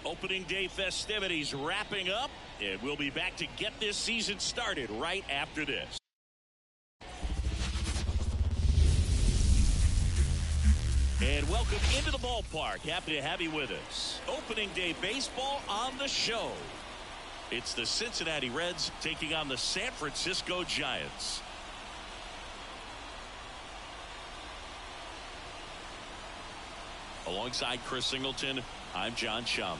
Opening day festivities wrapping up, and we'll be back to get this season started right after this. And welcome into the ballpark. Happy to have you with us. Opening day baseball on the show. It's the Cincinnati Reds taking on the San Francisco Giants. Alongside Chris Singleton, I'm John Shambi.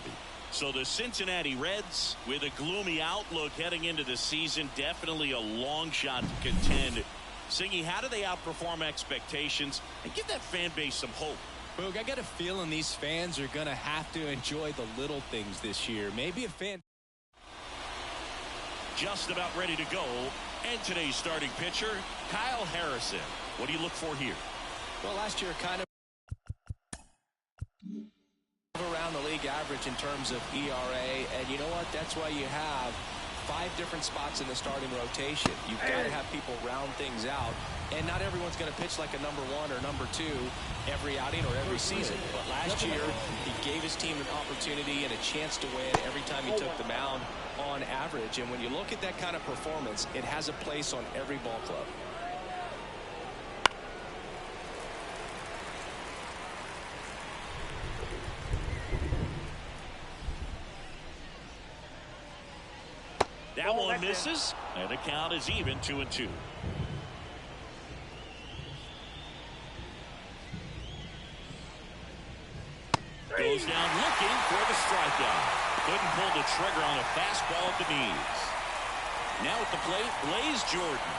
So the Cincinnati Reds, with a gloomy outlook heading into the season, definitely a long shot to contend. Singy, how do they outperform expectations and give that fan base some hope? Boog, I got a feeling these fans are going to have to enjoy the little things this year. Maybe a fan just about ready to go. And today's starting pitcher, Kyle Harrison. What do you look for here? Well, last year kind of around the league average in terms of ERA, and you know what, that's why you have 5 different spots in the starting rotation. You've got to have people round things out, and not everyone's going to pitch like a number 1 or number 2 every outing or every season. But last year he gave his team an opportunity and a chance to win every time he took the mound on average, and when you look at that kind of performance, it has a place on every ball club. That one misses, and the count is even 2-2. Goes down looking for the strikeout. Couldn't pull the trigger on a fastball at the knees. Now at the plate, Blaze Jordan.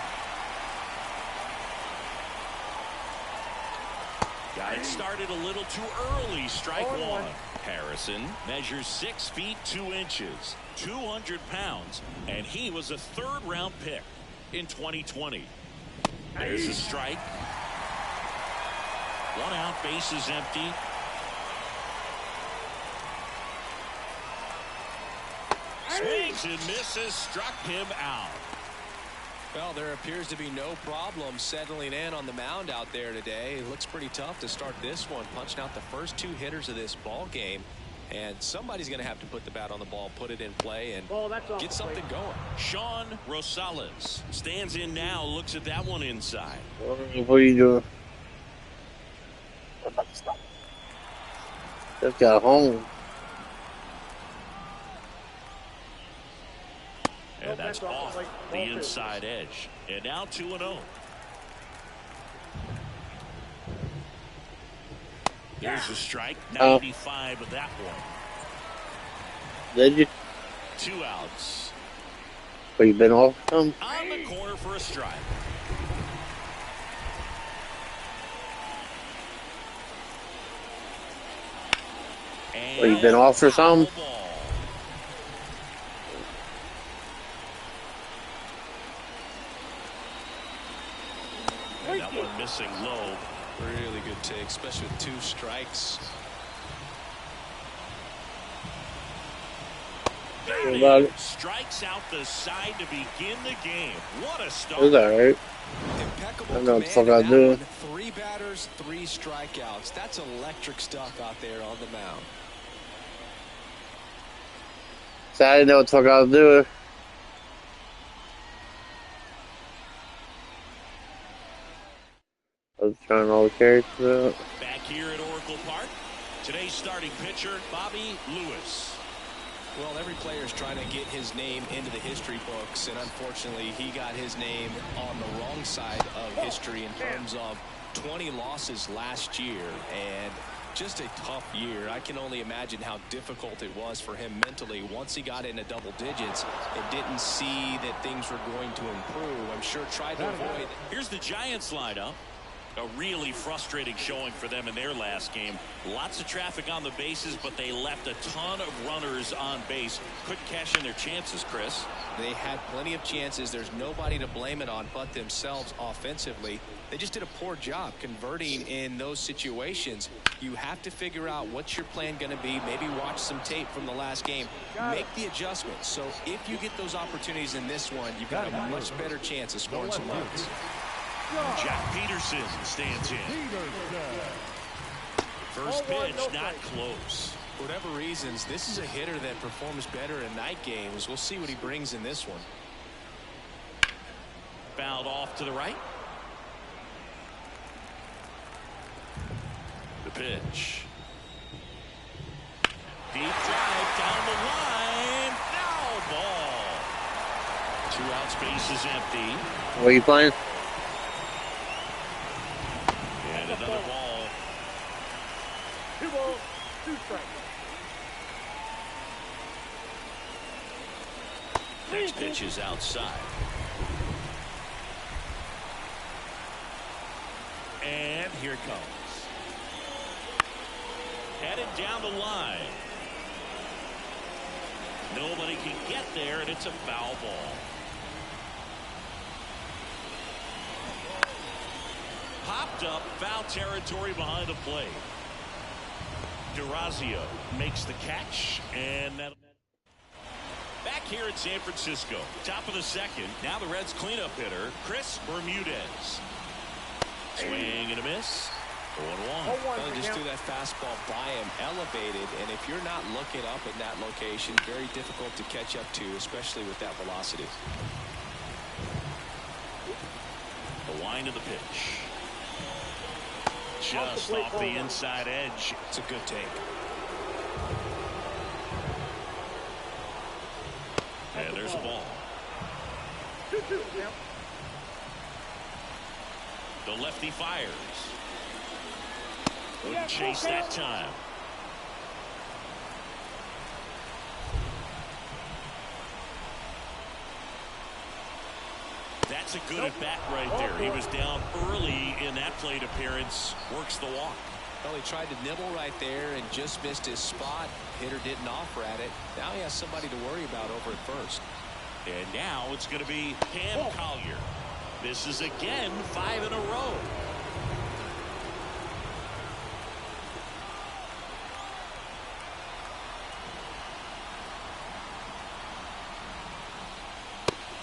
Got it started a little too early. Strike one. Harrison measures 6 feet 2 inches, 200 pounds, and he was a third-round pick in 2020. There's a strike. 1 out, bases empty. Swings and misses, struck him out. Well, there appears to be no problem settling in on the mound out there today. It looks pretty tough to start this one, punching out the first 2 hitters of this ball game. And somebody's going to have to put the bat on the ball, put it in play, and get something going. Sean Rosales stands in now, looks at that one inside. What are you doing? Just got home. And that's off the inside edge. And now 2-0. There's a strike. 95 of that one. Did you? 2 outs. But you been off some? On the corner for a strike. Well, you been off for some? And that one missing low. Really good take, especially with 2 strikes. Strikes out the side to begin the game. What a start. It was alright. Impeccable I know what the fuck command I do. 3 batters, 3 strikeouts. That's electric stuff out there on the mound. So I didn't know what the fuck I was doing. I was trying all the characters out. Back here at Oracle Park, today's starting pitcher, Bobby Lewis. Well, every player is trying to get his name into the history books, and unfortunately, he got his name on the wrong side of history in terms of 20 losses last year, and just a tough year. I can only imagine how difficult it was for him mentally. Once he got into double digits and didn't see that things were going to improve, I'm sure tried to avoid. Here's the Giants lineup. A really frustrating showing for them in their last game. Lots of traffic on the bases, but they left a ton of runners on base. Couldn't cash in their chances, Chris. They had plenty of chances. There's nobody to blame it on but themselves offensively. They just did a poor job converting in those situations. You have to figure out what's your plan going to be. Maybe watch some tape from the last game. Make the adjustments. So if you get those opportunities in this one, you've got a much better chance of scoring some runs. Jack Peterson stands in. First pitch, not close. For whatever reasons, this is a hitter that performs better in night games. We'll see what he brings in this one. Fouled off to the right. The pitch. Deep drive down the line. Foul ball. 2 outs, base is empty. What are you playing? And another ball. 2 balls, 2 strikes. Next pitch is outside. And here it comes. Headed down the line. Nobody can get there, and it's a foul ball. Popped up, foul territory behind the plate. Durazio makes the catch, and that. Back here in San Francisco, top of the second. Now the Reds' cleanup hitter, Chris Bermudez. Swing and a miss. 0-1. Well, just threw that fastball by him, elevated, and if you're not looking up in that location, very difficult to catch up to, especially with that velocity. The line of the pitch. Just off the inside edge. It's a good take. And there's a ball. 2-2 now. The lefty fires. Wouldn't chase that time. That's a good at bat right there. He was down early in that plate appearance. Works the walk. Well, he tried to nibble right there and just missed his spot. Hitter didn't offer at it. Now he has somebody to worry about over at first. And now it's going to be Cam Collier. This is again 5 in a row.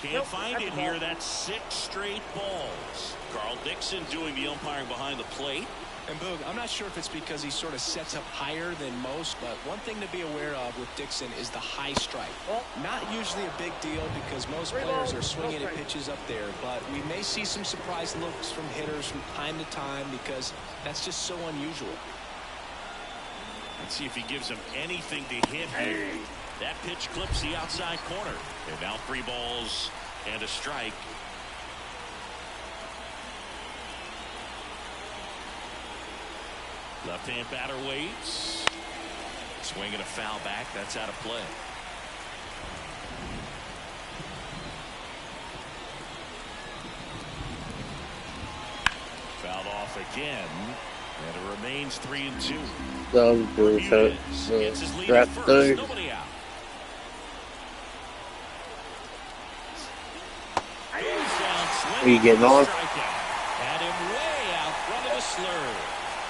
Can't find it here. That's 6 straight balls. Carl Dixon doing the umpiring behind the plate. And Boog, I'm not sure if it's because he sort of sets up higher than most, but one thing to be aware of with Dixon is the high strike. Not usually a big deal because most players are swinging at pitches up there, but we may see some surprise looks from hitters from time to time because that's just so unusual. Let's see if he gives him anything to hit here. That pitch clips the outside corner. And now 3 balls and a strike. Left-hand batter waits. Swinging a foul back. That's out of play. Fouled off again. And it remains 3-2. Bermudez gets his lead at first. Nobody out. Are you getting on? Had him way out front of the slur.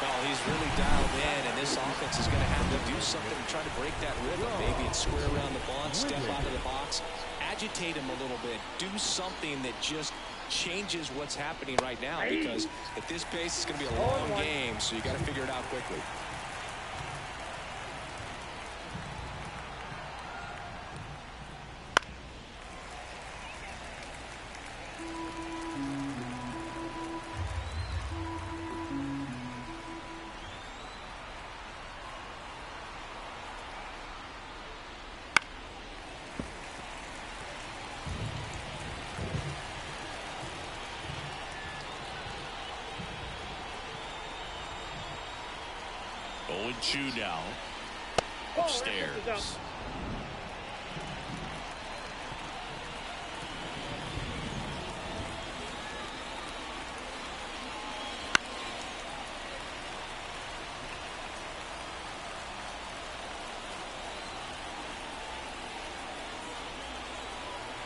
Well, he's really dialed in, and this offense is going to have to do something to try to break that rhythm. Maybe it's square around the bunt, step out of the box, agitate him a little bit, do something that just changes what's happening right now, because at this pace, it's going to be a long game, so you got to figure it out quickly. 0-2 now. Oh, Upstairs.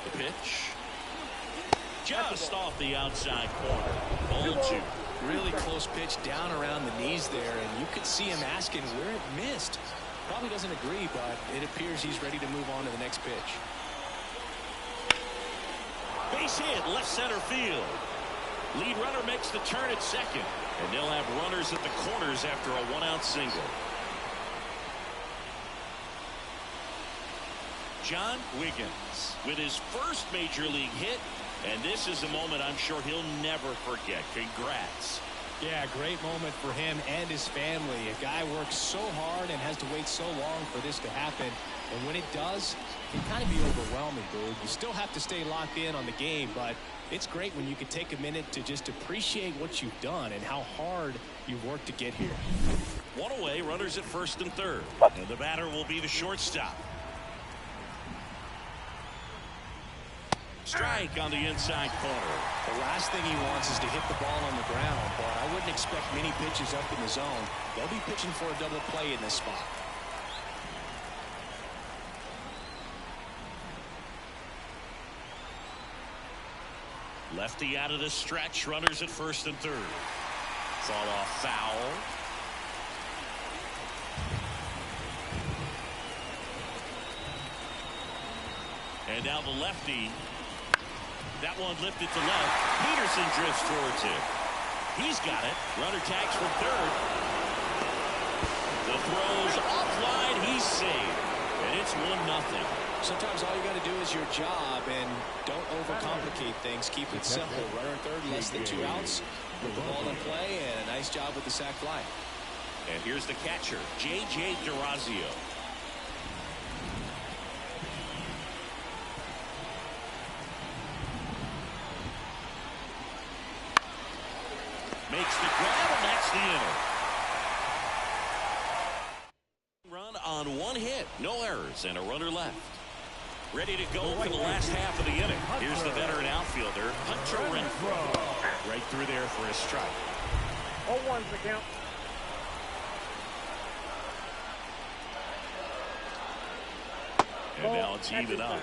The pitch. Just off the outside corner. 0-2. Really close pitch down around the knees there, and you could see him asking where it missed. Probably doesn't agree, but it appears he's ready to move on to the next pitch. Base hit, left center field. Lead runner makes the turn at second, and they'll have runners at the corners after a one-out single. John Wiggins with his first major league hit, and this is a moment I'm sure he'll never forget. Congrats. Yeah, great moment for him and his family. A guy works so hard and has to wait so long for this to happen. And when it does, it can kind of be overwhelming, dude. You still have to stay locked in on the game, but it's great when you can take a minute to just appreciate what you've done and how hard you've worked to get here. One away, runners at first and third. And the batter will be the shortstop. Strike on the inside corner. The last thing he wants is to hit the ball on the ground, but I wouldn't expect many pitches up in the zone. They'll be pitching for a double play in this spot. Lefty out of the stretch, runners at first and third. Fall off foul. And now the lefty. That one lifted to left. Peterson drifts towards it. He's got it. Runner tags from third. The throw's offline. He's safe. And it's 1-0. Sometimes all you got to do is your job and don't overcomplicate things. Keep it simple. Runner at third, less than 2 outs. Put the ball in play, and a nice job with the sac fly. And here's the catcher, J.J. Durazio. Makes the grab, and that's the inning. Run on 1 hit, no errors, and a runner left. Ready to go for the last half of the inning. Here's the veteran outfielder, Hunter Renfroe. Right through there for a strike. 0-1's the count. And now it's even up.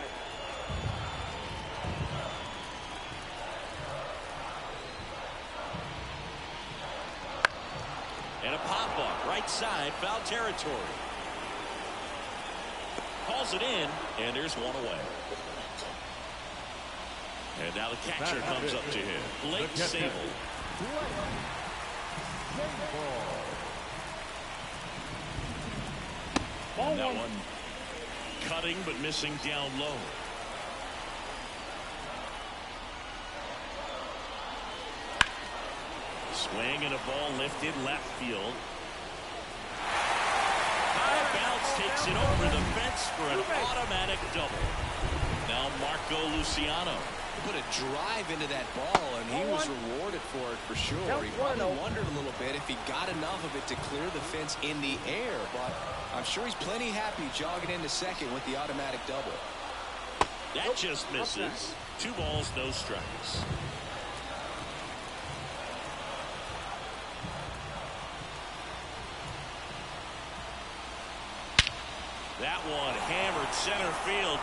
And a pop-up, right side, foul territory. Calls it in, and there's one away. And now the catcher comes up to him, Blake Sable. And that one cutting but missing down low. Swing and a ball lifted left field. High bounce takes it over the fence for an automatic double. Now Marco Luciano. Put a drive into that ball, and he was rewarded for it for sure. He probably wondered a little bit if he got enough of it to clear the fence in the air, but I'm sure he's plenty happy jogging into second with the automatic double. That just misses. 2 balls, no strikes. That one hammered center field.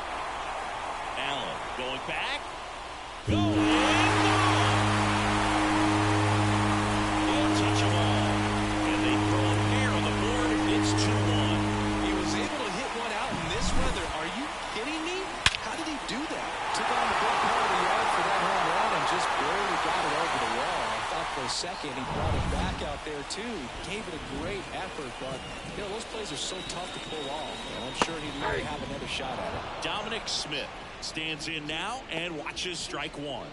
Allen going back. Going gone. They'll touch them all. And they throw a pair on the board. It's 2-1. He was able to hit one out in this weather. Are you kidding me? How did he do that? Took on the big part of the yard for that home run and just barely got it over the wall. I thought for a second he brought it back out there too. Gave it a great effort, but you know those plays are so tough to pull off. And I'm sure he'd really have another shot at it. Dominic Smith stands in now and watches strike 1.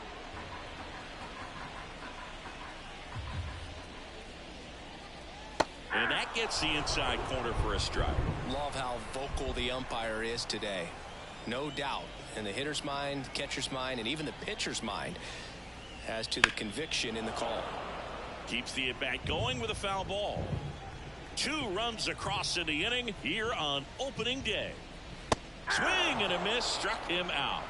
And that gets the inside corner for a strike. Love how vocal the umpire is today. No doubt in the hitter's mind, catcher's mind, and even the pitcher's mind as to the conviction in the call. Keeps the at-bat going with a foul ball. 2 runs across in the inning here on opening day. Swing and a miss, struck him out.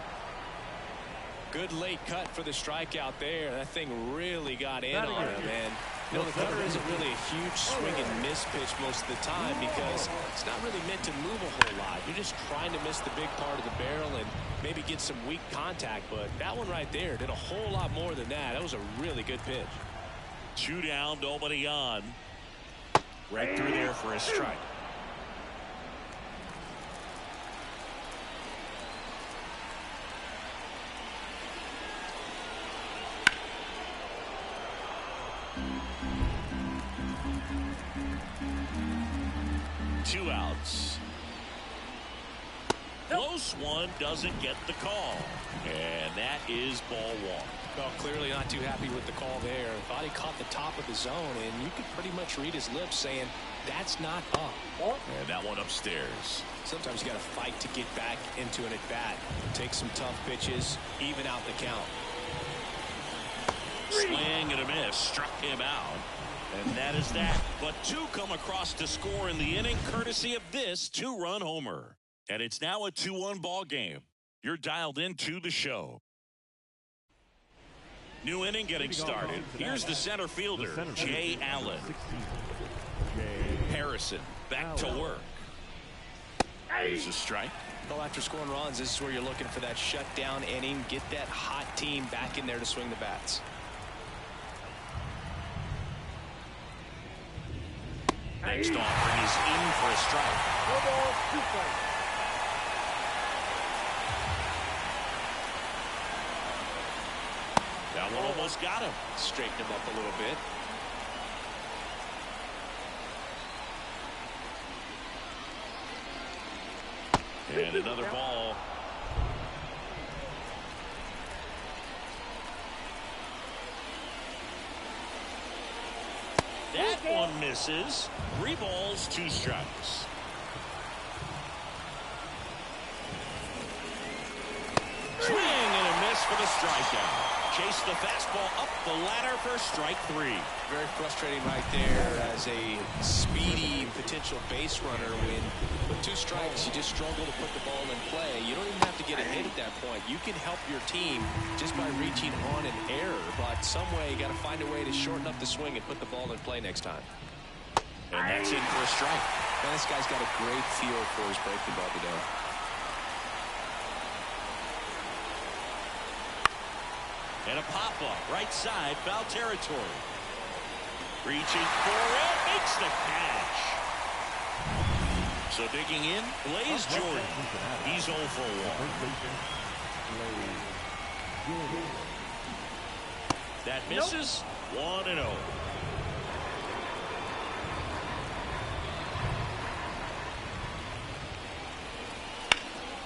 Good late cut for the strikeout there. That thing really got in on him, and you know, the cutter isn't really a huge swing and miss pitch most of the time because it's not really meant to move a whole lot. You're just trying to miss the big part of the barrel and maybe get some weak contact, but that one right there did a whole lot more than that. That was a really good pitch. 2 down, nobody on. Right through there for a strike. Two outs. Close one, doesn't get the call. And that is ball 1. Well, clearly not too happy with the call there. Thought he caught the top of the zone, and you could pretty much read his lips saying, that's not up. And that one upstairs. Sometimes you got to fight to get back into an at-bat. Take some tough pitches, even out the count. Swing and a miss, struck him out. And that is that. But 2 come across to score in the inning, courtesy of this 2-run homer. And it's now a 2-1 ball game. You're dialed into the show. New inning getting started. Here's the center fielder, Jay Allen. Harrison back to work. There's a strike. Well, after scoring runs, this is where you're looking for that shutdown inning. Get that hot team back in there to swing the bats. Next offering is in for a strike. No ball, 2 strikes. That one almost got him. Straighten him up a little bit. And another ball. That one misses. 3 balls, 2 strikes. Swing and a miss for the strikeout. Chase the fastball up the ladder for strike 3. Very frustrating right there as a speedy potential base runner when with 2 strikes you just struggle to put the ball in play. You don't even have to get a hit at that point. You can help your team just by reaching on an error, but some way you got to find a way to shorten up the swing and put the ball in play next time. And that's in for a strike. Man, this guy's got a great feel for his breaking ball today. And a pop-up, right side, foul territory. Reaching for it, makes the catch. So digging in, Blaze Jordan. He's 0 for 1. That misses. 1-0.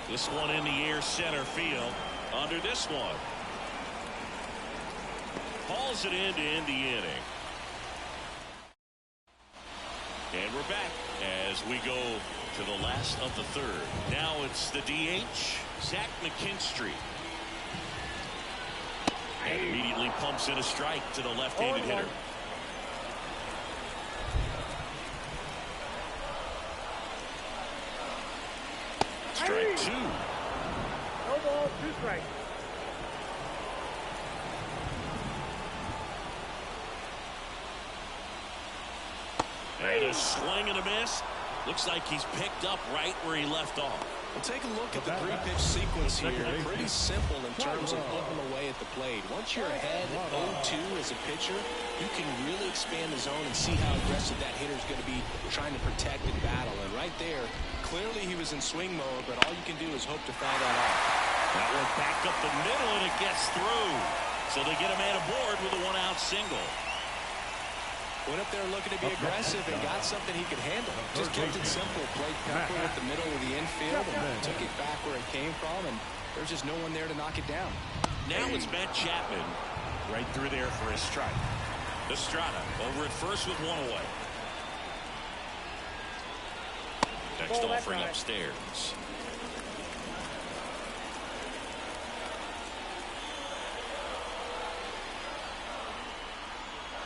This one in the air, center field. Under this one. Hauls it in to end the inning. And we're back as we go to the last of the 3rd. Now it's the DH, Zach McKinstry. And immediately pumps in a strike to the left-handed hitter. Strike 2. No ball, 2 strikes. And a swing and a miss. Looks like he's picked up right where he left off. Well, take a look at the 3-pitch sequence here. Pretty simple in terms of putting away at the plate. Once you're ahead 0-2 as a pitcher, you can really expand the zone and see how aggressive that hitter is going to be trying to protect and battle. And right there, clearly he was in swing mode, but all you can do is hope to foul that off. That one back up the middle, and it gets through. So they get a man aboard with a 1-out single. Went up there looking to be aggressive and got something he could handle. Just kept it simple. Played proper with the middle of the infield and took it back where it came from, and there's just no one there to knock it down. Now it's Matt Chapman right through there for a strike. Estrada over at first with 1 away. Next offering upstairs.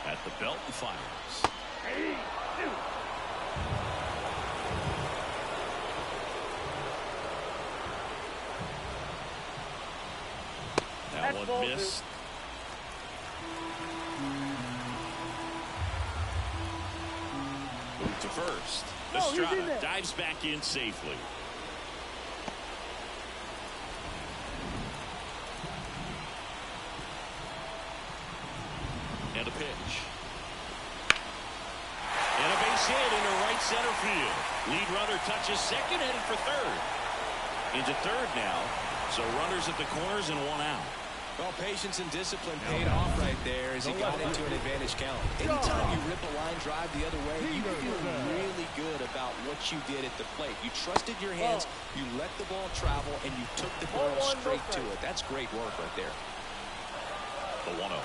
At the belt and fires. That one missed. Move to first. Estrada dives back in safely. And a pitch. And a base hit into right center field. Lead runner touches second, headed for third. Into third now. So runners at the corners and one out. Well, patience and discipline paid off right there as he got into an advantage count. Anytime you rip a line drive the other way, you feel really good about what you did at the plate. You trusted your hands, you let the ball travel, and you took the ball straight to it. That's great work right there. The 1-0.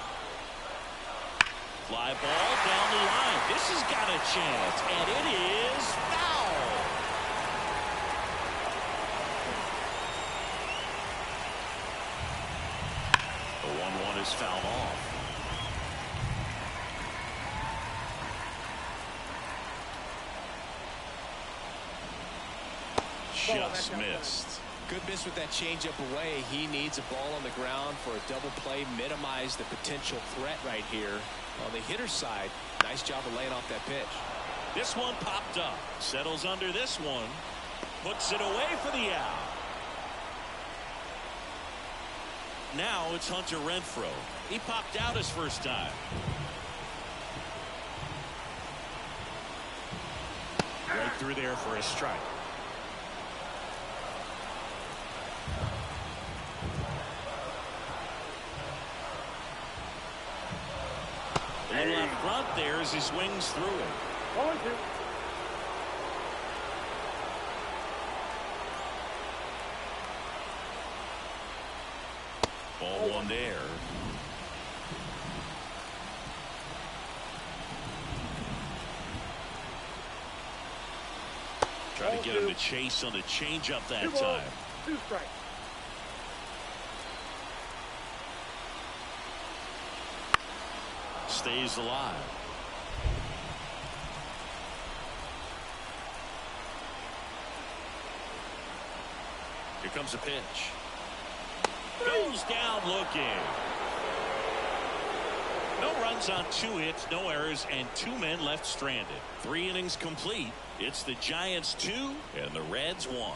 Fly ball down the line. This has got a chance, and it is foul. The 1-1 is fouled off. Just missed. Good miss with that changeup away. He needs a ball on the ground for a double play. Minimize the potential threat right here. On the hitter's side, nice job of laying off that pitch. This one popped up. Settles under this one. Puts it away for the out. Now it's Hunter Renfroe. He popped out his first time. Right through there for a strike. A little out front there as he swings through it. 1-2. Ball one there. Try to get him to chase on the changeup that time. 2 strikes. Stays alive. Here comes a pitch. Goes down looking. No runs on 2 hits, no errors, and 2 men left stranded. 3 innings complete. It's the Giants 2 and the Reds 1.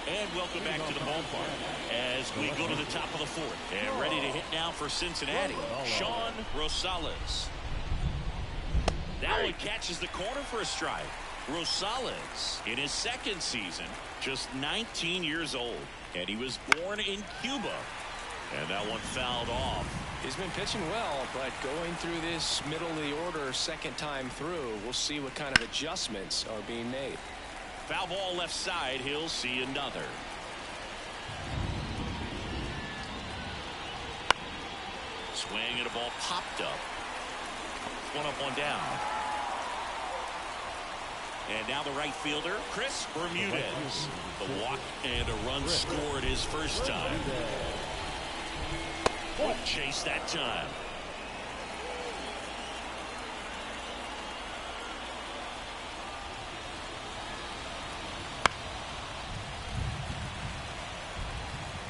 And welcome back to the ballpark as we go to the top of the 4th. And ready to hit now for Cincinnati, Sean Rosales. That one catches the corner for a strike. Rosales, in his 2nd season, just 19 years old. And he was born in Cuba. And that one fouled off. He's been pitching well, but going through this middle of the order 2nd time through, we'll see what kind of adjustments are being made. Foul ball left side. He'll see another. Swing and a ball popped up. 1 up, 1 down. And now the right fielder, Chris Bermudez. The walk and a run scored his first time. Won't chase that time.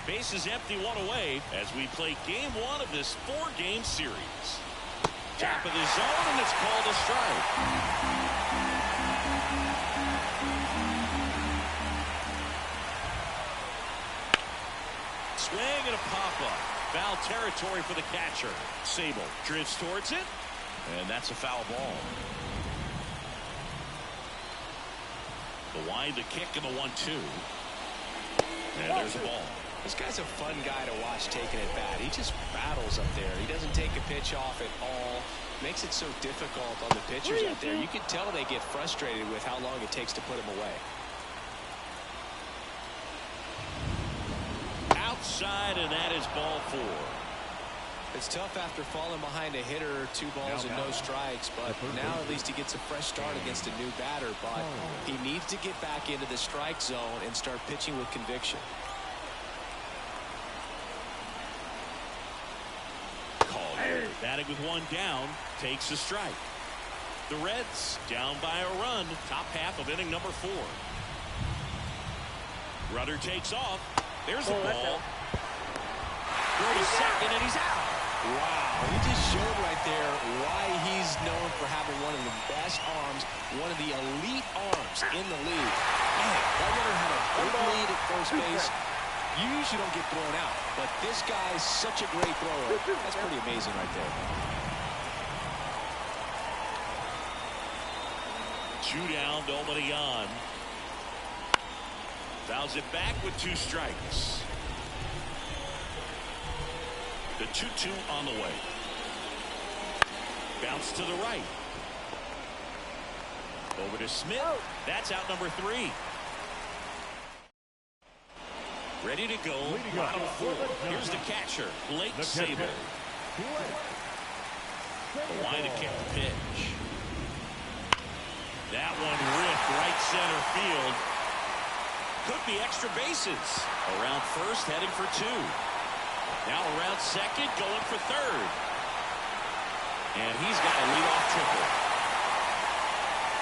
Base is empty, 1 away as we play game 1 of this 4-game series. Top of the zone, and it's called a strike. Swing and a pop-up. Foul territory for the catcher. Sable drifts towards it, and that's a foul ball. The wind, the kick, and the 1-2. And there's a ball. This guy's a fun guy to watch taking it bat. He just battles up there. He doesn't take a pitch off at all. Makes it so difficult on the pitchers out there. You can tell they get frustrated with how long it takes to put him away. Outside, and that is ball 4. It's tough after falling behind a hitter, 2 balls and no strikes, but now at least he gets a fresh start against a new batter. But he needs to get back into the strike zone and start pitching with conviction. Batting with one down, takes a strike. The Reds down by a run, top half of inning number 4. Runner takes off. There's the ball. Throw to second, and he's out. Wow, he just showed right there why he's known for having one of the best arms, one of the elite arms in the league. Man, that runner had a big lead at first base. You usually don't get thrown out, but this guy's such a great thrower. That's pretty amazing right there. 2 down, nobody on. Fouls it back with 2 strikes. The 2-2 on the way. Bounce to the right. Over to Smith. That's out number 3. Ready to go. Bottom 4. Here's the catcher, Blake Saber. The line to kick the pitch. That one ripped right center field. Could be extra bases. Around first, heading for 2. Now around second, going for third. And he's got a leadoff triple.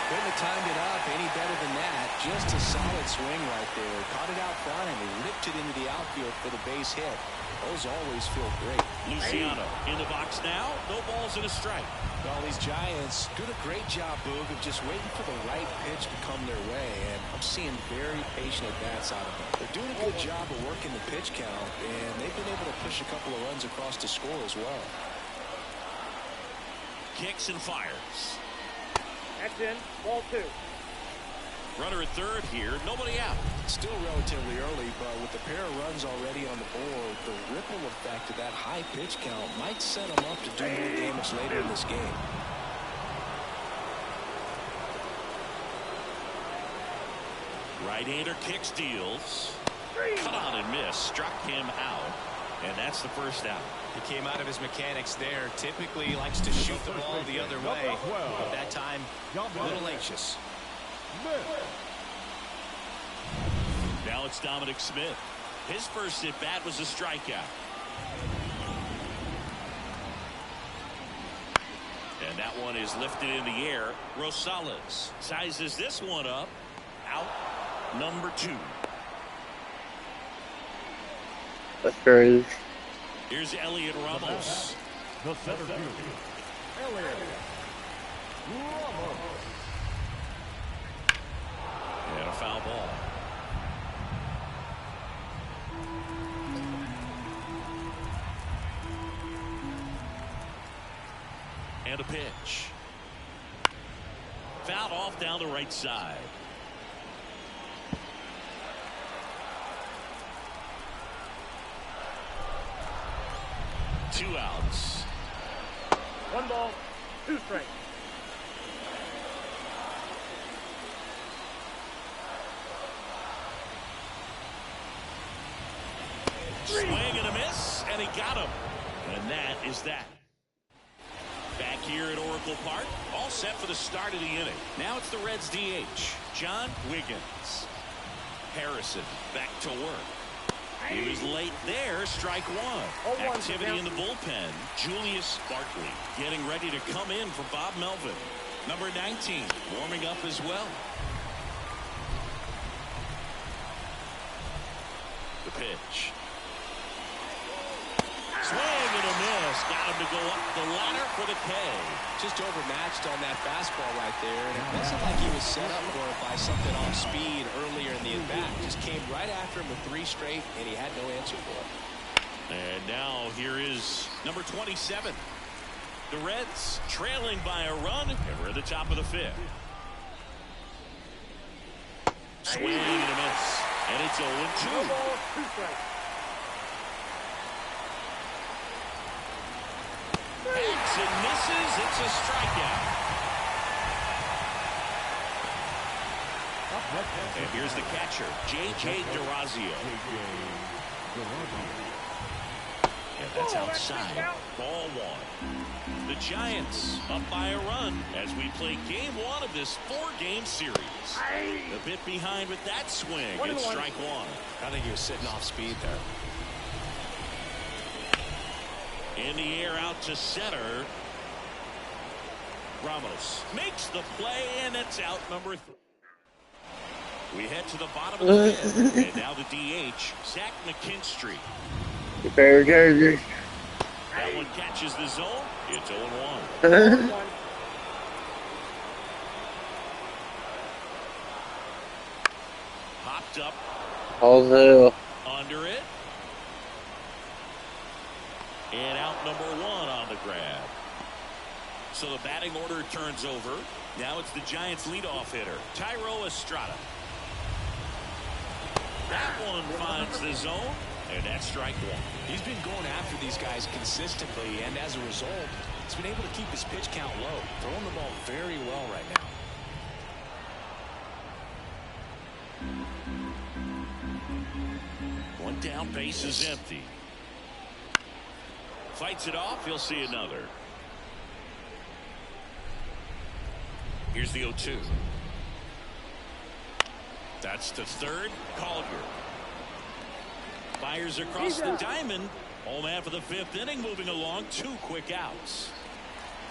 Couldn't have timed it up any better than that. Just a solid swing right there. Caught it out front and ripped it into the outfield for the base hit. Those always feel great. Luciano in the box now. No balls and a strike. Well, these Giants doing a great job, Boog, of just waiting for the right pitch to come their way. And I'm seeing very patient at-bats out of them. They're doing a good job of working the pitch count, and they've been able to push a couple of runs across to score as well. Kicks and fires. That's in. Ball 2. Runner at third here. Nobody out. Still relatively early, but with the pair of runs already on the board, the ripple effect of that high pitch count might set them up to do more damage later in this game. Right-hander kicks, deals. Cut on and miss. Struck him out. And that's the first out. He came out of his mechanics there. Typically he likes to shoot the ball the other way. But that time, a little anxious. Now it's Dominic Smith. His first at bat was a strikeout. And that one is lifted in the air. Rosales sizes this one up. Out number 2. That's crazy. Here's Elliot Ramos. The center fielder, Elliot Ramos. And a foul ball. And a pitch. Fouled off down the right side. Two outs. 1 ball, 2 strikes. Swing and a miss, and he got him. And that is that. Back here at Oracle Park, all set for the start of the inning. Now it's the Reds DH, John Wiggins. Harrison back to work. He was late there, strike 1. Activity in the bullpen. Julius Barkley getting ready to come in for Bob Melvin. Number 19 warming up as well. The pitch. Swing and a miss. Got him to go up the ladder for the K. Just overmatched on that fastball right there. And it wasn't like he was set up for it by something off speed earlier in the at-bat. Just came right after him with 3 straight, and he had no answer for it. And now here is number 27. The Reds trailing by a run, and we're at the top of the 5th. Swing and a miss. And it's 0-2. 1 ball, 2 strikes. Hacks and misses. It's a strikeout. And here's the catcher, J.J. Durazio. And that's outside. Ball 1. The Giants up by a run as we play game 1 of this 4-game series. A bit behind with that swing. It's strike 1. I think he was sitting off speed there. In the air out to center. Ramos makes the play, and it's out number 3. We head to the bottom of the 5th, and now the DH, Zach McKinstry. That one catches the zone. It's 0-1. Popped up. Also, Under it. And out number 1 on the grab. So the batting order turns over. Now it's the Giants' leadoff hitter, Tyro Estrada. That one finds the zone, and that's strike 1. He's been going after these guys consistently, and as a result, he's been able to keep his pitch count low, throwing the ball very well right now. One down, base is empty. Fights it off, he'll see another. Here's the 0-2. That's to third. Collier fires across the diamond. Home half of the 5th inning, moving along. 2 quick outs.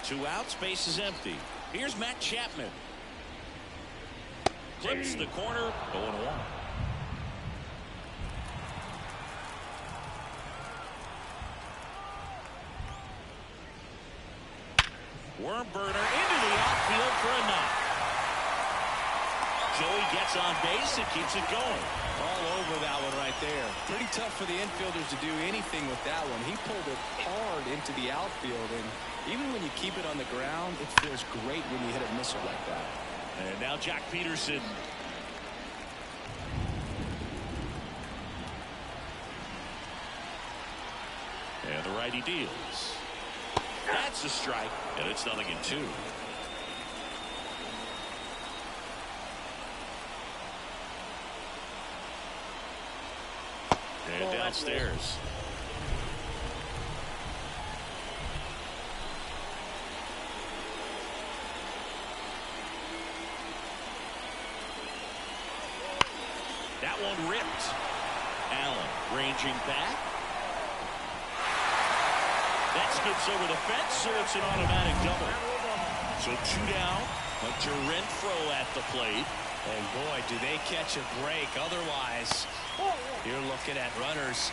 2 outs, base is empty. Here's Matt Chapman. Clips the corner. 0-1. Worm burner into the outfield for a knock. Joey gets on base and keeps it going. All over that one right there. Pretty tough for the infielders to do anything with that one. He pulled it hard into the outfield, and even when you keep it on the ground, it feels great when you hit a missile like that. And now Jack Peterson. And the righty deals. That's a strike, and it's 0-2. And downstairs. That one ripped. Allen ranging back. That skips over the fence, so it's an automatic double. So 2 down. Hunter Renfroe at the plate. And boy, do they catch a break. Otherwise, you're looking at runners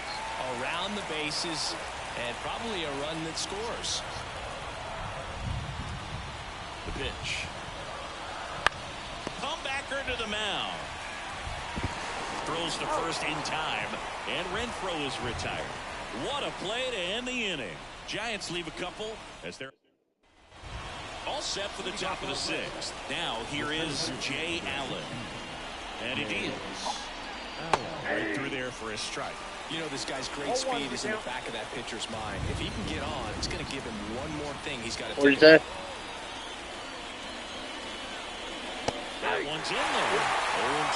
around the bases and probably a run that scores. The pitch. Comebacker to the mound. Throws to first in time, and Renfroe is retired. What a play to end the inning. Giants leave a couple as they're all set for the top of the 6th. Now here is Jay Allen. And he deals. Right through there for a strike. You know, this guy's great speed is in the back of that pitcher's mind. If he can get on, it's going to give him one more thing he's got to what take. is that? That one's in there.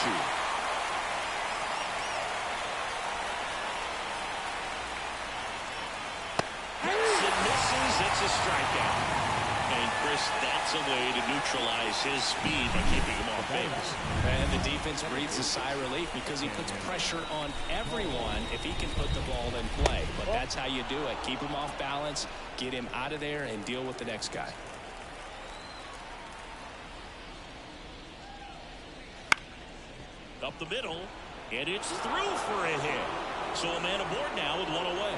0-2. It's a strikeout. And Chris, that's a way to neutralize his speed by keeping him off base. And the defense breathes a sigh of relief because he puts pressure on everyone if he can put the ball in play. But that's how you do it. Keep him off balance, get him out of there, and deal with the next guy. Up the middle, and it's through for a hit. So a man aboard now with 1 away.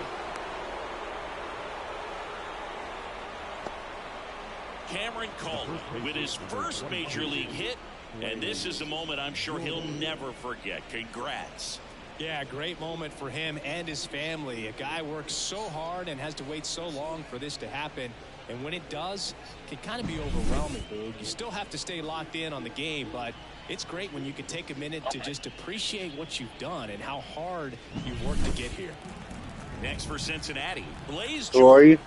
Cameron Coleman with his first major league hit, and this is a moment I'm sure he'll never forget. Congrats. Yeah, great moment for him and his family. A guy works so hard and has to wait so long for this to happen, and when it does, it can kind of be overwhelming, Boog. You still have to stay locked in on the game, but it's great when you can take a minute to just appreciate what you've done and how hard you've worked to get here. Next for Cincinnati, Blaze. Who are you?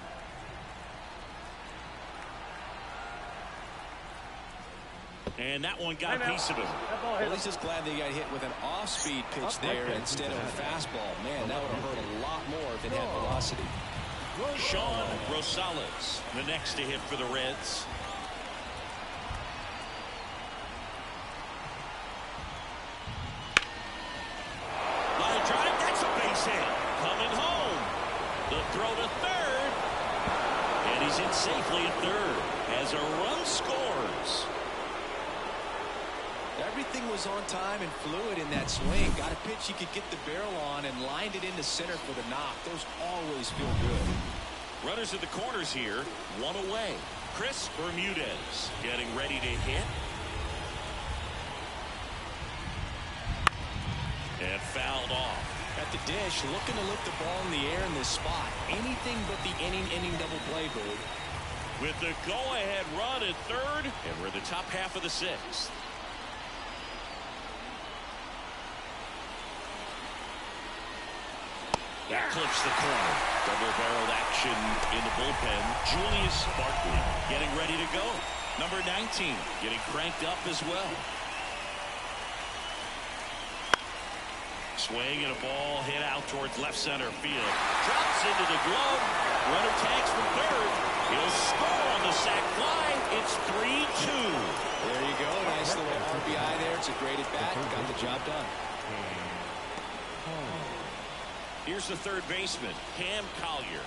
And that one got a piece of him. Well, he's just glad they got hit with an off-speed pitch there instead of a fastball. Man, that would have hurt a lot more if it had velocity. Sean Rosales, the next to hit for the Reds. Line drive, that's a base hit. Coming home. The throw to third. safely at third as a run scores. Everything was on time and fluid in that swing. Got a pitch he could get the barrel on and lined it into center for the knock. Those always feel good. Runners at the corners here, one away. Chris Bermudez getting ready to hit. And fouled off. At the dish, looking to lift the ball in the air in this spot. Anything but the inning double play, Boog. With the go-ahead run at third, and we're in the top half of the sixth. That clips the corner. Double-barreled action in the bullpen. Julius Barkley getting ready to go. Number 19 getting cranked up as well. Swing and a ball hit out towards left center field. Drops into the glove. Runner tags from third. He'll score on the sac fly. It's 3-2. There you go. Nice little RBI there. It's a great at bat. Got the job done. Here's the third baseman, Cam Collier.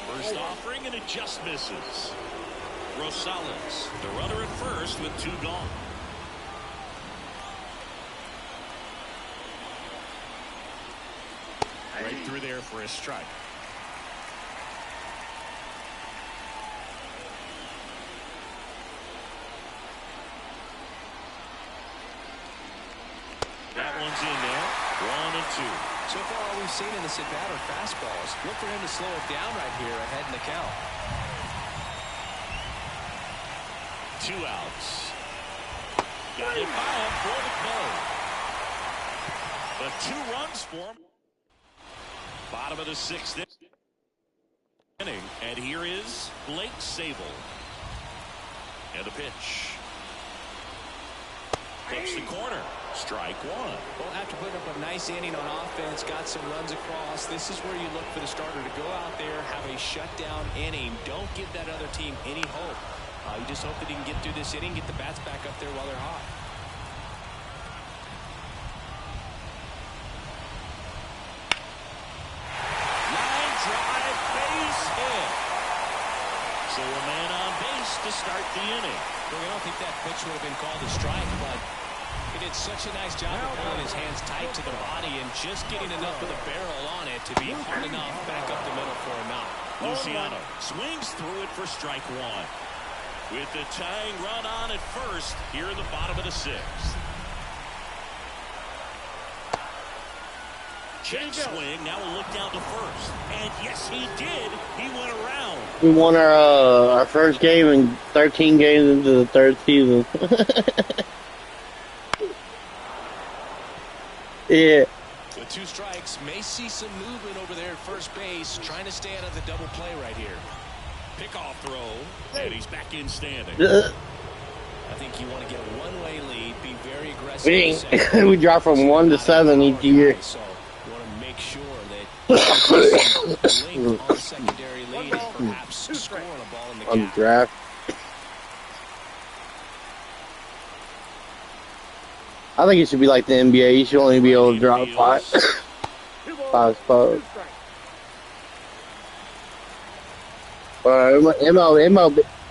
First offering, and it just misses. Rosales, the runner at first with 2 gone. Right through there for a strike. That one's in there. 1-2. So far, all we've seen in this at bat are fastballs. Look for him to slow it down right here ahead in the count. 2 outs. Got it by him for the play. But 2 runs for him. Bottom of the 6th inning. And here is Blake Sabol. And the pitch. Clips the corner. Strike 1. Well, after putting up a nice inning on offense, got some runs across, this is where you look for the starter to go out there, have a shutdown inning. Don't give that other team any hope. You just hope that he can get through this inning, get the bats back up there while they're hot. Line drive, base hit. So a man on base to start the inning. Well, I don't think that pitch would have been called a strike, but he did such a nice job of pulling his hands tight to the body and just getting enough of the barrel on it to be hard enough back up the middle for a knock. Luciano swings through it for strike 1. With the tying run on at first here in the bottom of the 6th. Check swing. Now we'll look down to first. And yes, he did. He went around. We won our first game in 13 games into the 3rd season. Yeah. With 2 strikes, may see some movement over there at first base, trying to stay out of the double play right here. Pickoff throw, and he's back in standing. I think you want to get a one-way lead, be very aggressive. We drop from 1 to 7 each year. So you want to make sure that you're linked on the secondary lead and perhaps scoring a ball in the On gap. draft. I think it should be like the NBA. You should only be able to drop 5 spots.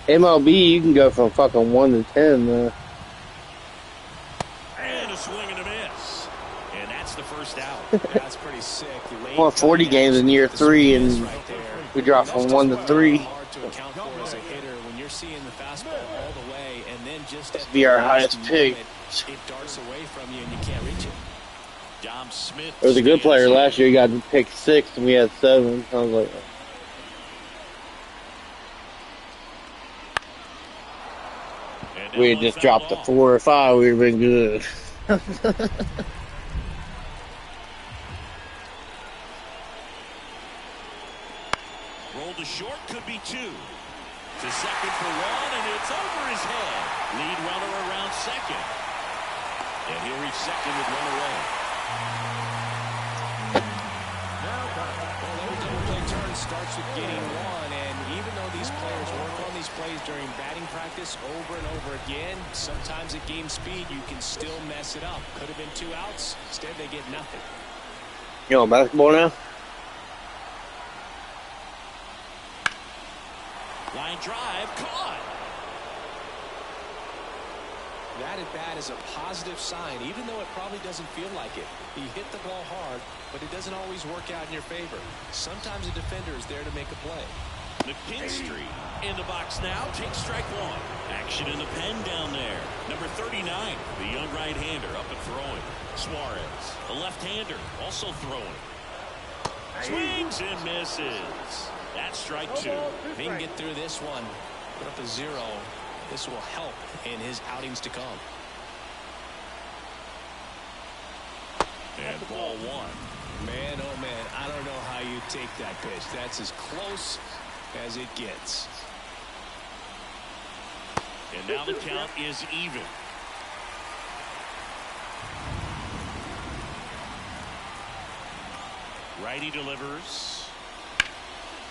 MLB, you can go from fucking 1 to 10. And a swing and a miss. And that's the first out. That's pretty sick. Won 40 games in year 3, and we dropped from 1 to 3. Hard to account for as a hitter when you're seeing the fastball all the way, and then just at Be our highest pick. It darts away from you, and you can't reach it. Dom Smith. There was a good player last year. He got picked 6, and we had 7. I was like, we had just dropped to 4 or 5. We'd have been good. Roll to short, could be 2. To second for 1, and it's over his head. Lead runner around second. And he'll reach second with 1 away. Well, every double play turn starts with getting 1, and even though these players work on these these plays during batting practice over and over again. Sometimes at game speed, you can still mess it up. Could have been 2 outs. Instead, they get nothing. You on basketball now? Line drive, caught. That at bat is a positive sign, even though it probably doesn't feel like it. He hit the ball hard, but it doesn't always work out in your favor. Sometimes a defender is there to make a play. McKinstry in the box now. Takes strike 1. Action in the pen down there. Number 39, the young right-hander up and throwing. Suarez, the left-hander, also throwing. Swings and misses. That's strike 2. If he can get through this one, put up a 0, this will help in his outings to come. And ball 1. Man, oh man, I don't know how you take that pitch. That's as close as it gets. And now the count is even. Righty delivers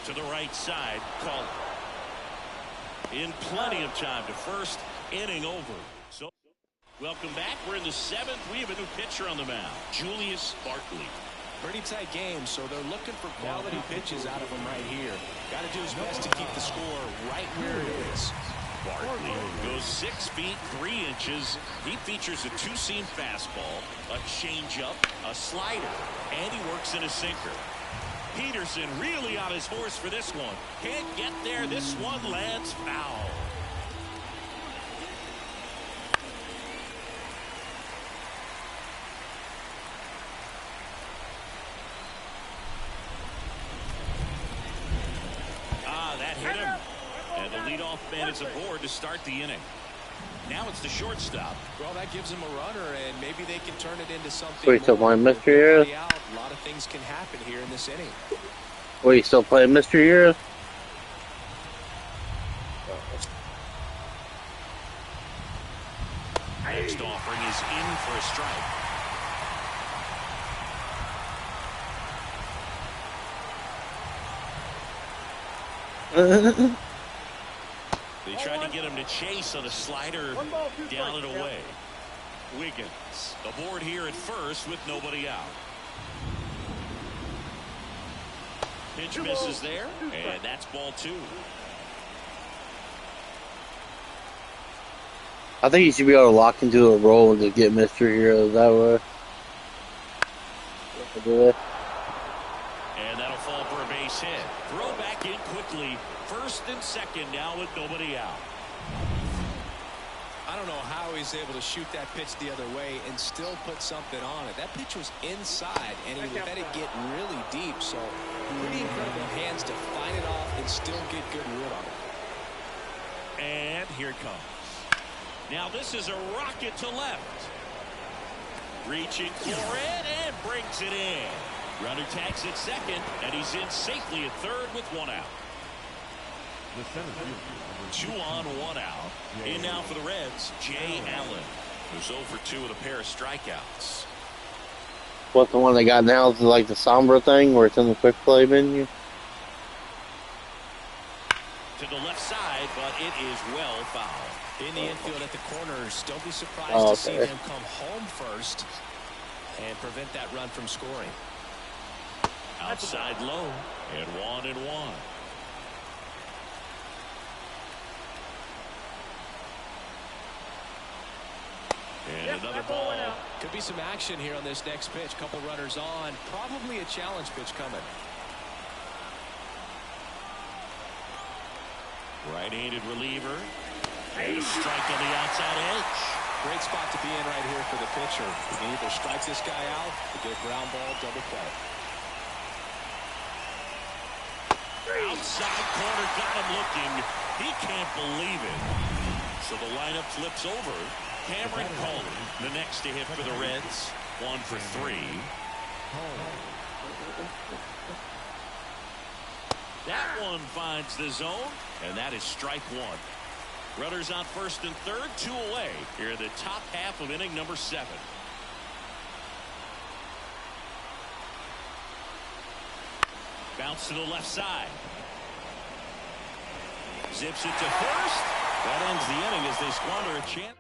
to the right side. Call it. In plenty of time to first, inning over. So, welcome back. We're in the 7th. We have a new pitcher on the mound, Julius Barkley. Pretty tight game, so they're looking for quality pitches out of him right here. Got to do his best to keep the score right where it is. Barkley goes 6 feet 3 inches. He features a 2-seam fastball, a changeup, a slider, and he works in a sinker. Peterson really on his horse for this one. Can't get there. This one lands foul. That hit him. And the leadoff man is aboard to start the inning. Now it's the shortstop. Well, that gives him a runner, and maybe they can turn it into something. Wait, still playing Mr. Heroes? Heroes? A lot of things can happen here in this inning. Wait, you still playing Mr. Heroes? Next offering is in for a strike. They tried to get him to chase on a slider, down and away. Wiggins aboard here at first with nobody out. Pitch misses there, and that's ball 2. I think you should be able to lock into a roll and just get Mr. Heroes that way. And that'll fall for a base hit. Throw back in quickly. First and second now with nobody out. I don't know how he's able to shoot that pitch the other way and still put something on it. That pitch was inside, and he let it get really deep. So pretty incredible hands to find it off and still get good wood on it. And here it comes. Now this is a rocket to left. Reaching for it and brings it in. Runner tags at second, and he's in safely at third with 1 out. 2 on, 1 out. In now for the Reds, Jay Allen, who's 0 for 2 with a pair of strikeouts. What's the one they got now? Is it like the Sombra thing where it's in the quick play menu? To the left side, but it is well fouled. In the infield at the corners, don't be surprised to see okay. them come home first and prevent that run from scoring. Outside low, and 1-1. And another ball. Could be some action here on this next pitch. Couple runners on. Probably a challenge pitch coming. Right-handed reliever. And a strike on the outside edge. Great spot to be in right here for the pitcher. You can either strike this guy out or get a ground ball double play. Outside corner, got him looking. He can't believe it. So the lineup flips over. Cameron Coleman, the next to hit for the Reds. 1 for 3. That one finds the zone, and that is strike 1. Runners on first and third, 2 away. Here in the top half of inning number 7. Bounce to the left side. Zips it to first. That ends the inning as they squander a chance.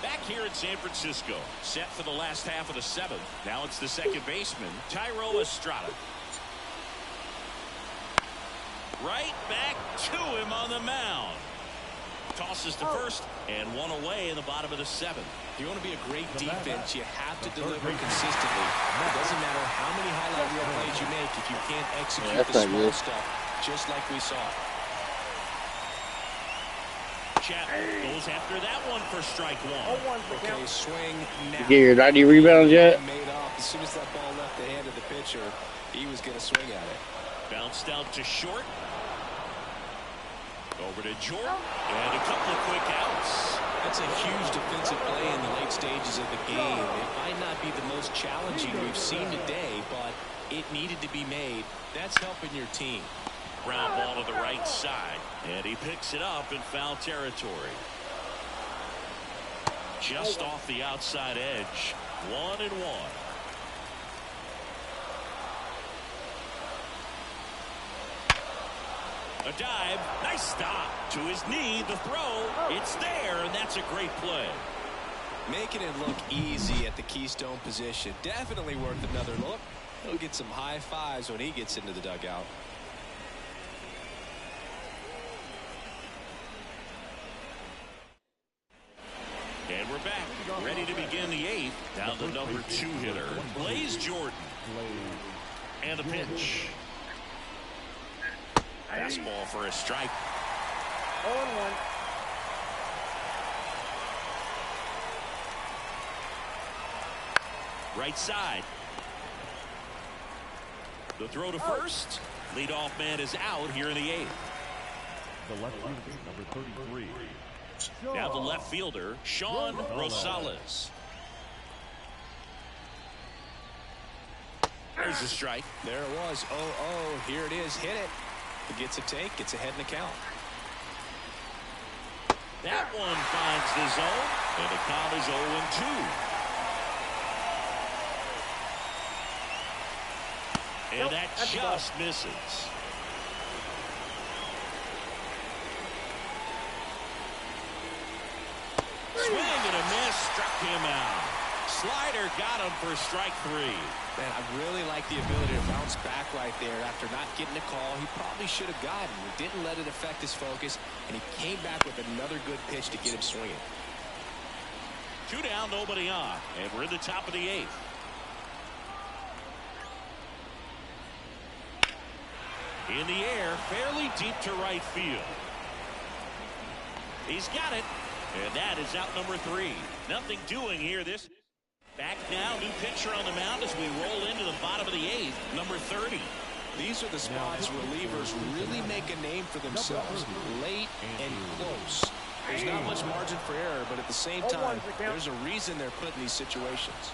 Back here in San Francisco, set for the last half of the seventh. Now it's the second baseman, Thairo Estrada. Right back to him on the mound. Tosses to first, and one away in the bottom of the seventh. If you want to be a great defense, you have to deliver consistently. It doesn't matter how many highlight reel plays you make if you can't execute the small stuff, just like we saw. Chapman goes after that one for strike one. Okay, swing now. You get your 90 rebounds yet? Made off. As soon as that ball left the hand of the pitcher, he was going to swing at it. Bounced out to short. Over to Jordan, and a couple of quick outs. That's a huge defensive play in the late stages of the game. It might not be the most challenging we've seen today, but it needed to be made. That's helping your team. Ground ball to the right side, and he picks it up in foul territory. Just off the outside edge. 1-1. A dive, nice stop. To his knee, the throw, it's there, and that's a great play. Making it look easy at the Keystone position. Definitely worth another look. He'll get some high fives when he gets into the dugout. And we're back, ready to begin the eighth. Down the number 2 hitter, Blaze Jordan. And the pitch. Fastball for a strike. 0-1. Right side. The throw to first. Leadoff man is out here in the eighth. The left fielder, number 33. Now the left fielder, Sean Rosales. There's a strike. There it was. 0-0. Here it is. Hit it. He gets a take. Gets ahead in the count. That one finds the zone, and the count is 0-2. And that just misses. Swing and a miss, struck him out. Slider got him for strike 3. Man, I really like the ability to bounce back right there after not getting a call. He probably should have gotten. He didn't let it affect his focus, and he came back with another good pitch to get him swinging. 2 down, nobody on, and we're in the top of the eighth. In the air, fairly deep to right field. He's got it, and that is out number 3. Nothing doing here this. Back now, new pitcher on the mound as we roll into the bottom of the eighth, number 30. These are the spots relievers really make a name for themselves, late and close. There's not much margin for error, but at the same time, there's a reason they're put in these situations.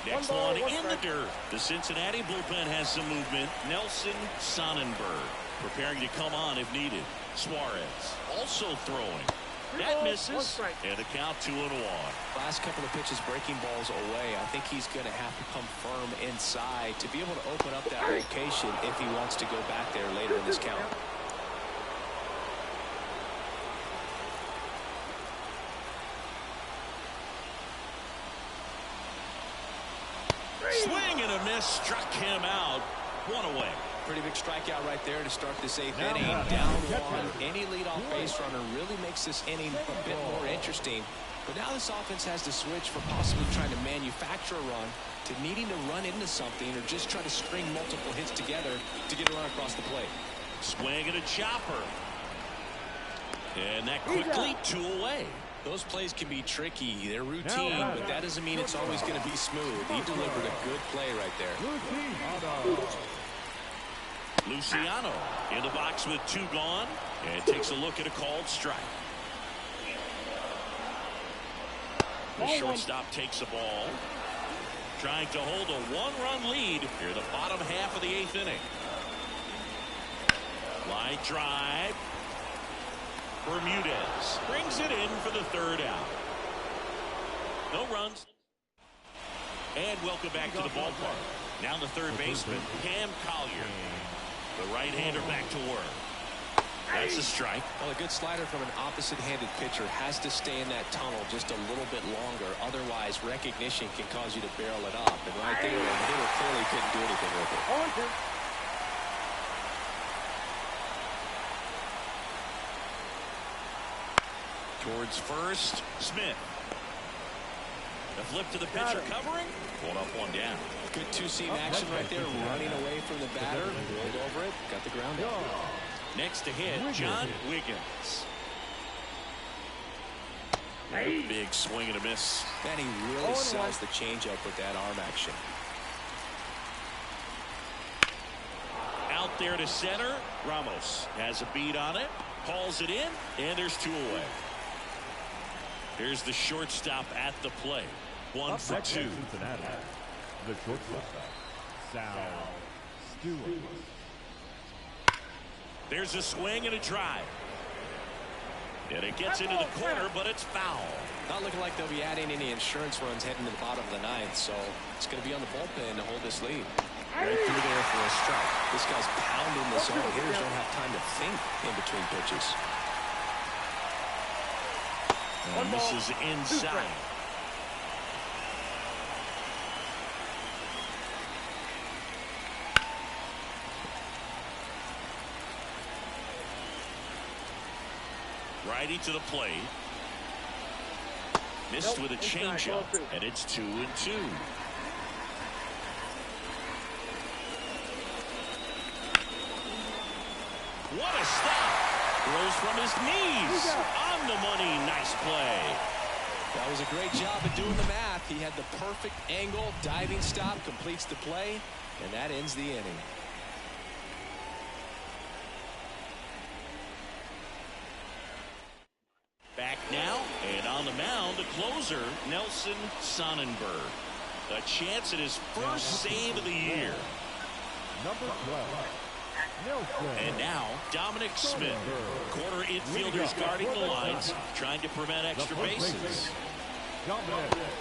Next one in the dirt. The Cincinnati bullpen has some movement. Nelson Sonnenberg preparing to come on if needed. Suarez also throwing. That misses, and the count 2-1. Last couple of pitches breaking balls away. I think he's going to have to come firm inside to be able to open up that location if he wants to go back there later in this count. Swing and a miss, struck him out. 1 away. Pretty big strikeout right there to start this eighth inning. Down 1. Any leadoff base runner really makes this inning a bit more interesting. But now this offense has to switch from possibly trying to manufacture a run to needing to run into something or just try to string multiple hits together to get a run across the plate. Swing and a chopper. And that quickly 2 away. Those plays can be tricky. They're routine, but that doesn't mean it's always going to be smooth. He delivered a good play right there. Luciano in the box with 2 gone and takes a look at a called strike. The shortstop takes the ball, trying to hold a 1-run lead here in the bottom half of the 8th inning. Line drive. Bermudez brings it in for the 3rd out. No runs. And welcome back to the ballpark. Now the third baseman, Cam Collier. The right-hander back to work. That's a strike. Well, a good slider from an opposite-handed pitcher has to stay in that tunnel just a little bit longer. Otherwise, recognition can cause you to barrel it up. And right there, the hitter clearly couldn't do anything with it. Towards first, Smith. The flip to the pitcher covering. One up, one down. Good two-seam action right there, running away from the batter. Rolled over it, got the ground out. Next to hit, John Wiggins. Big swing and a miss. And he really sells the changeup with that arm action. Out there to center. Ramos has a beat on it. Hauls it in, and there's two away. Here's the shortstop at the plate. 1 for 2. Cincinnati, the shortstop, Sal Stewart. There's a swing and a drive. And it gets into the corner, but it's foul. Not looking like they'll be adding any insurance runs heading to the bottom of the ninth, so it's going to be on the bullpen to hold this lead. Right through there for a strike. This guy's pounding the zone. Hitters don't have time to think in between pitches. And this is inside. Righty to the plate. Missed with a changeup, and it's 2-2. What a stop! Throws from his knees. On the money. Nice play. That was a great job of doing the math. He had the perfect angle, diving stop, completes the play, and that ends the inning. Back now, and on the mound, the closer, Nelson Sonnenberg. A chance at his first save of the year. Number 12, Nelson. And now, Dominic Smith. Corner infielders guarding the lines, trying to prevent extra bases.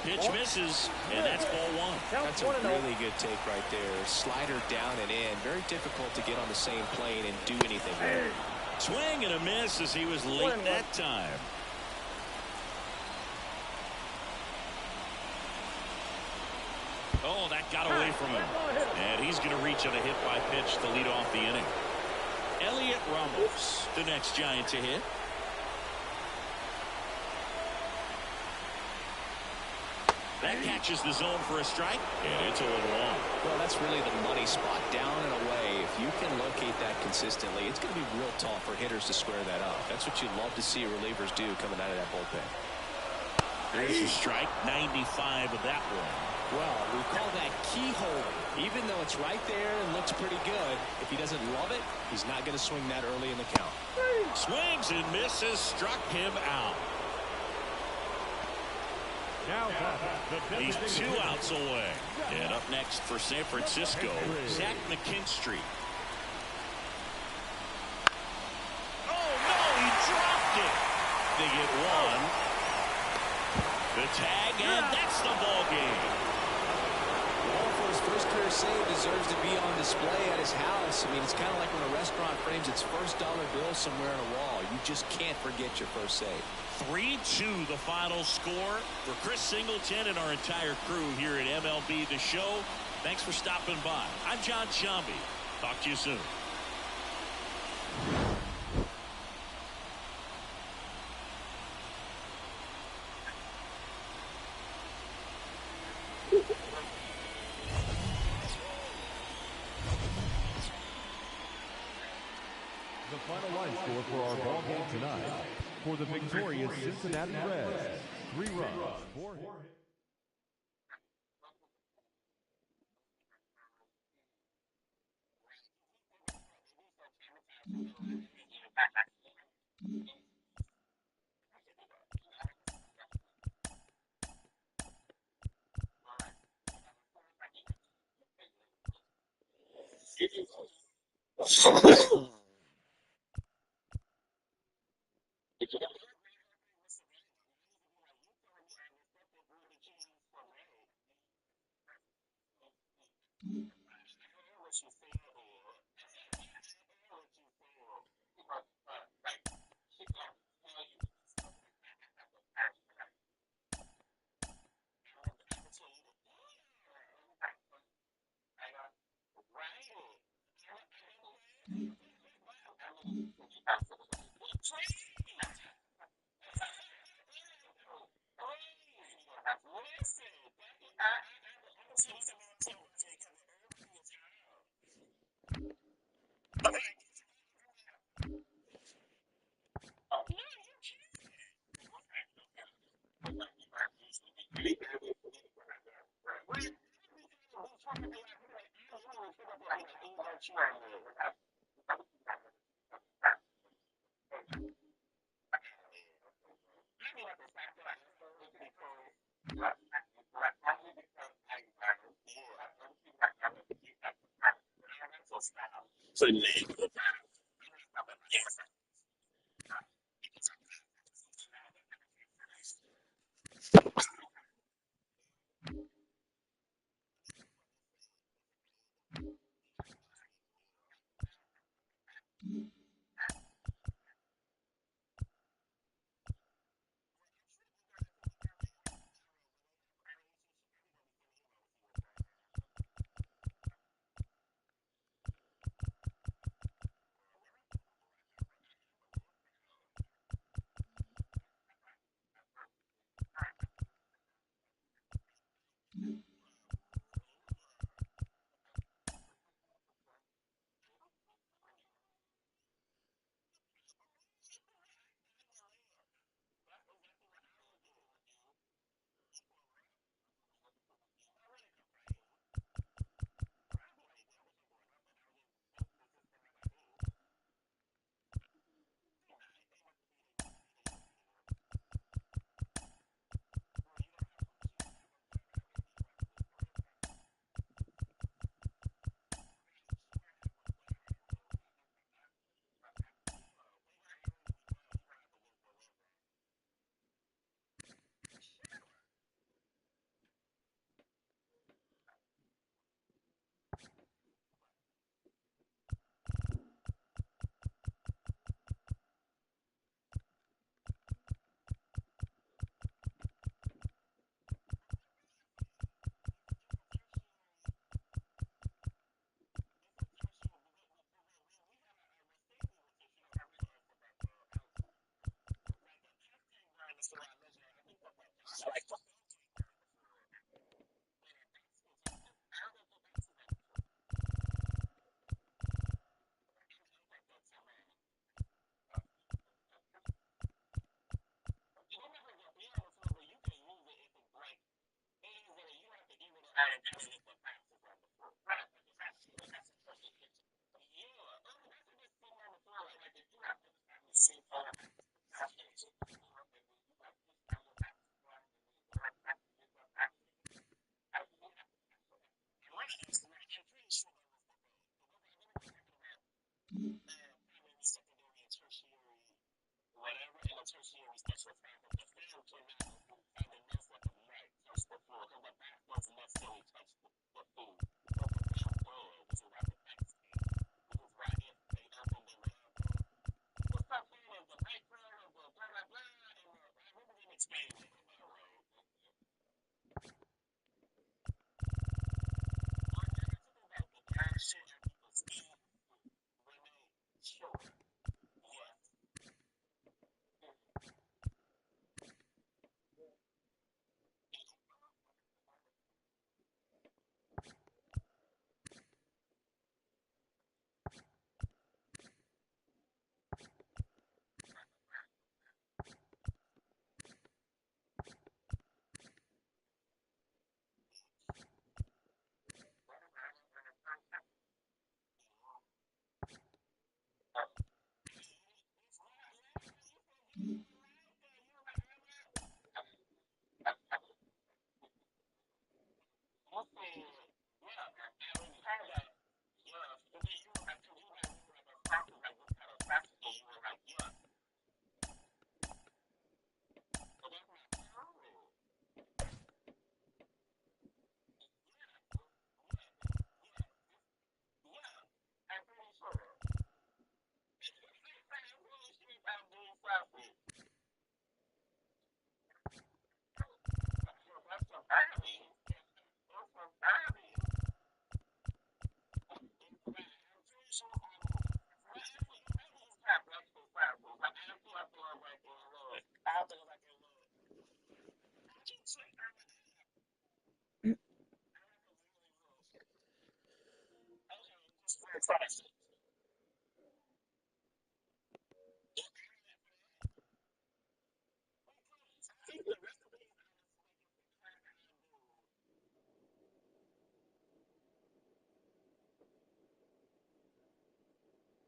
Pitch misses, and that's ball one. That's a really good take right there. Slider down and in. Very difficult to get on the same plane and do anything with it. Swing and a miss as he was late that time. Oh, that got away from him. And he's going to reach on a hit by pitch to lead off the inning. Elliot Ramos, the next Giant to hit. That catches the zone for a strike, and it's 0-1. Well, that's really the money spot, down and away. If you can locate that consistently, it's going to be real tough for hitters to square that up. That's what you'd love to see relievers do coming out of that bullpen. There's a strike, 95 of that one. Well, we call that keyhole. Even though it's right there and looks pretty good, if he doesn't love it, he's not going to swing that early in the count. Swings and misses, struck him out. Now He's 2 outs away. And up next for San Francisco, Zach McKinstry. Oh, no, he dropped it. They get one. The tag, and that's the ball game. Well, for his first career save, deserves to be on display at his house. I mean, it's kind of like when a restaurant frames its first dollar bill somewhere on a wall. You just can't forget your first save. 3-2 the final score. For Chris Singleton and our entire crew here at MLB The Show, thanks for stopping by. I'm John Shambi. Talk to you soon. the final line score for our ball game tonight. For the victorious Cincinnati Reds, 3 runs, 4 hits.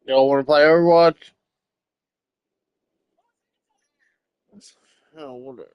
Y'all want to play Overwatch? Oh, whatever.